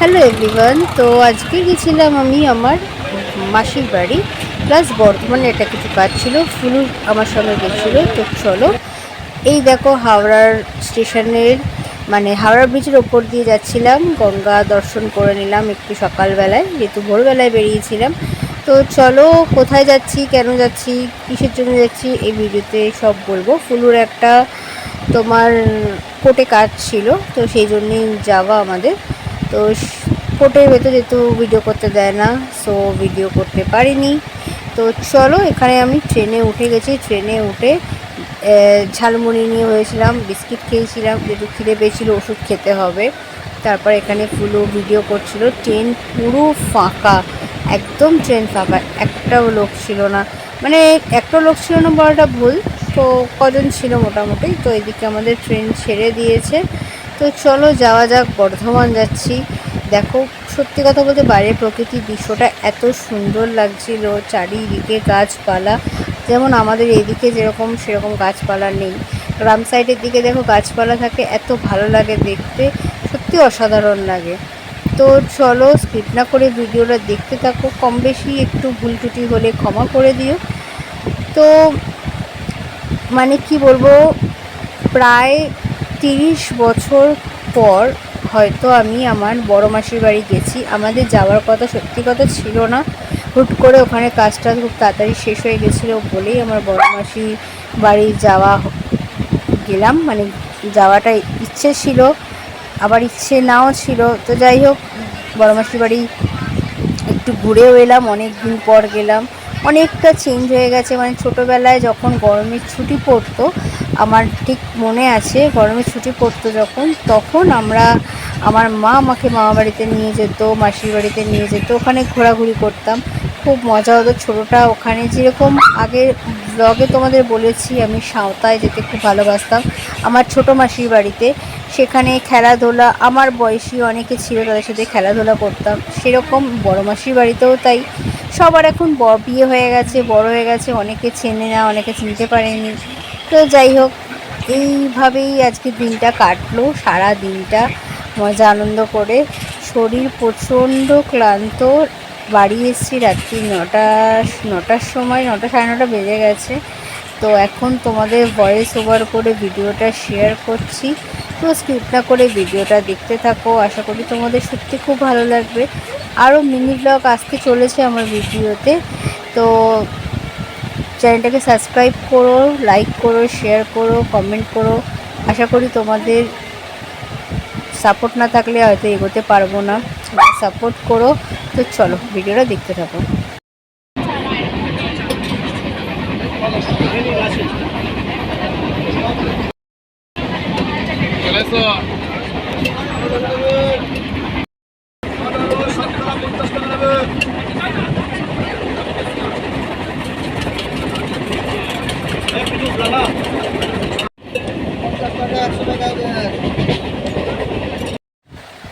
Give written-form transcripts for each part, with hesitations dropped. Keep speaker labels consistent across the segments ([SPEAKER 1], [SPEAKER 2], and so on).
[SPEAKER 1] Hello everyone. তো আজকে গেছিলাম আমি আমার মাসির বাড়ি, প্লাস বর্ধমানে একটা কিছু কাজ ছিল। ফুলু আমার সঙ্গে গেছিলো। তো চলো, এই দেখো হাওড়ার স্টেশনের হাওড়া ব্রিজের ওপর দিয়ে যাচ্ছিলাম। গঙ্গা দর্শন করে নিলাম একটু সকালবেলায়, যেহেতু ভোরবেলায় বেরিয়েছিলাম। তো চলো, কোথায় যাচ্ছি, কেন যাচ্ছি, কিসের জন্য যাচ্ছি, এই ভিডিওতে সব বলবো। ফুলুর একটা তোমার কোর্টে কাজ ছিল, তো সেই জন্যই যাওয়া আমাদের। তো কোর্টের ভেতর যেহেতু ভিডিও করতে দেয় না, সো ভিডিও করতে পারিনি। তো চলো, এখানে আমি ট্রেনে উঠে গেছি। ট্রেনে উঠে ঝালমুড়ি নিয়ে হয়েছিলাম, বিস্কিট খেয়েছিলাম, যেহেতু খিদে পেয়েছিল, ওষুধ খেতে হবে। তারপর এখানে ফুলও ভিডিও করছিল। ট্রেন পুরো ফাঁকা, একদম ট্রেন ফাঁকা, একটাও লোক ছিল না। একটাও লোক ছিল না বলাটা ভুল, তো কজন ছিল মোটামুটি। তো এদিকে আমাদের ট্রেন ছেড়ে দিয়েছে। তো চলো যাওয়া যাক, বর্ধমান যাচ্ছি। দেখো, সত্যি কথা বলতে বাইরের প্রকৃতির দৃশ্যটা এত সুন্দর লাগছিল, চারিদিকে গাছপালা। যেমন আমাদের এদিকে যেরকম, সেরকম গাছপালা নেই। গ্রাম সাইডের দিকে দেখো গাছপালা থাকে, এত ভালো লাগে দেখতে, সত্যি অসাধারণ লাগে। তো চলো, স্কিপ না করে ভিডিওটা দেখতে থাকো। কম বেশি একটু ভুল ত্রুটি হলে ক্ষমা করে দিও। তো কি বলবো, প্রায় 30 বছর পর হয়তো আমি আমার বড় মাসির বাড়ি গেছি। আমাদের যাওয়ার কথা, সত্যি কথা ছিল না, হুট করে ওখানে কাজটা খুব তাড়াতাড়ি শেষ হয়ে গেছিলো বলেই আমার বড় মাসির বাড়ি গেলাম। যাওয়াটা ইচ্ছে ছিল, আবার ইচ্ছে নাও ছিল। তো যাই হোক, বড় মাসির বাড়ি একটু ঘুরেও এলাম, অনেক দিন পর গেলাম। অনেকটা চেঞ্জ হয়ে গেছে। ছোটোবেলায় যখন গরমের ছুটি পড়তো, আমার ঠিক মনে আছে, গরমের ছুটি পড়তো যখন, তখন আমার মা আমাকে মামা বাড়িতে নিয়ে যেত, মাসির বাড়িতে নিয়ে যেত, ওখানে ঘোরাঘুরি করতাম, খুব মজা হতো। ছোটোটা ওখানে, যেরকম আগের ব্লগে তোমাদের বলেছি, আমি সাঁওতায় যেতে খুব ভালোবাসতাম আমার ছোটো মাসির বাড়িতে। সেখানে খেলাধুলা, আমার বয়সী অনেকে ছিল, তাদের সাথে খেলাধুলা করতাম। সেরকম বড় মাসির বাড়িতেও তাই। সবার এখন বিয়ে হয়ে গেছে, বড় হয়ে গেছে, অনেকে চেনে না, অনেকে চিনতে পারেনি। তো যাই হোক, এইভাবেই আজকে দিনটা কাটলো, সারা দিনটা মজা আনন্দ করে। শরীর প্রচণ্ড ক্লান্ত। বাড়ি এসেছি রাত্রি 9টার সময়, 9টা সাড়ে 9টা বেজে গেছে। তো এখন তোমাদের ভয়েস ওভার করে ভিডিওটা শেয়ার করছি। তো স্কিপ না করে ভিডিওটা দেখতে থাকো, আশা করি তোমাদের সত্যি খুব ভালো লাগবে। আরও মিনি ব্লগ আসতে চলেছে আমার ভিডিওতে। তো চ্যানেলটাকে সাবস্ক্রাইব করো, লাইক করো, শেয়ার করো, কমেন্ট করো। আশা করি তোমাদের সাপোর্ট না থাকলে হয়তো এগোতে পারবো না, সাপোর্ট করো। তো চলো, ভিডিওটা দেখতে থাকো।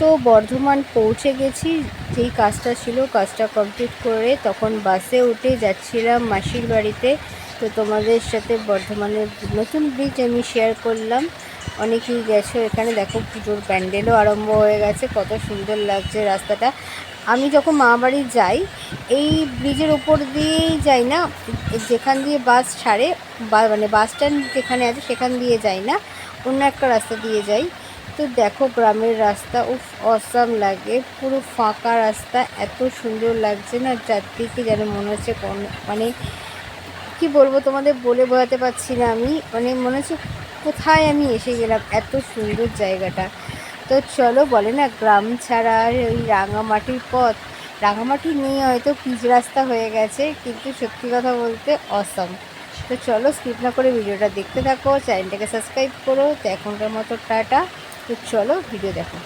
[SPEAKER 1] তো বর্ধমান পৌঁছে গেছি। যেই কাজটা ছিল, কাজটা কমপ্লিট করে তখন বাসে উঠে যাচ্ছিলাম মাসির বাড়িতে। তো তোমাদের সাথে বর্ধমানের নতুন ব্রিজ আমি শেয়ার করলাম। অনেকেই গেছো, এখানে দেখো পুজোর প্যান্ডেলও আরম্ভ হয়ে গেছে, কত সুন্দর লাগছে রাস্তাটা। আমি যখন মামাবাড়ি যাই, এই ব্রিজের ওপর দিয়েই যাই না, যেখান দিয়ে বাস ছাড়ে, বাস স্ট্যান্ড যেখানে আছে সেখান দিয়ে যাই না, অন্য একটা রাস্তা দিয়ে যাই। তো দেখো গ্রামের রাস্তা, উফ অসাম লাগে, পুরো ফাঁকা রাস্তা, এত সুন্দর লাগছে না, চারদিকে যেন মনে হচ্ছে কি বলবো তোমাদের, বলে বোঝাতে পারছি না আমি। মনে হচ্ছে কোথায় আমি এসে গেলাম, এত সুন্দর জায়গাটা। তো চলো, বলে না গ্রাম ছাড়া ওই রাঙামাটির পথ, রাঙামাটি নিয়ে হয়তো পিচ রাস্তা হয়ে গেছে, কিন্তু সত্যি কথা বলতে অসাম। তো চলো, স্কিপ না করে ভিডিওটা দেখতে থাকো, চ্যানেলটাকে সাবস্ক্রাইব করো। তো এখনকার মতো টাটা। তো চলো, ভিডিও দেখো।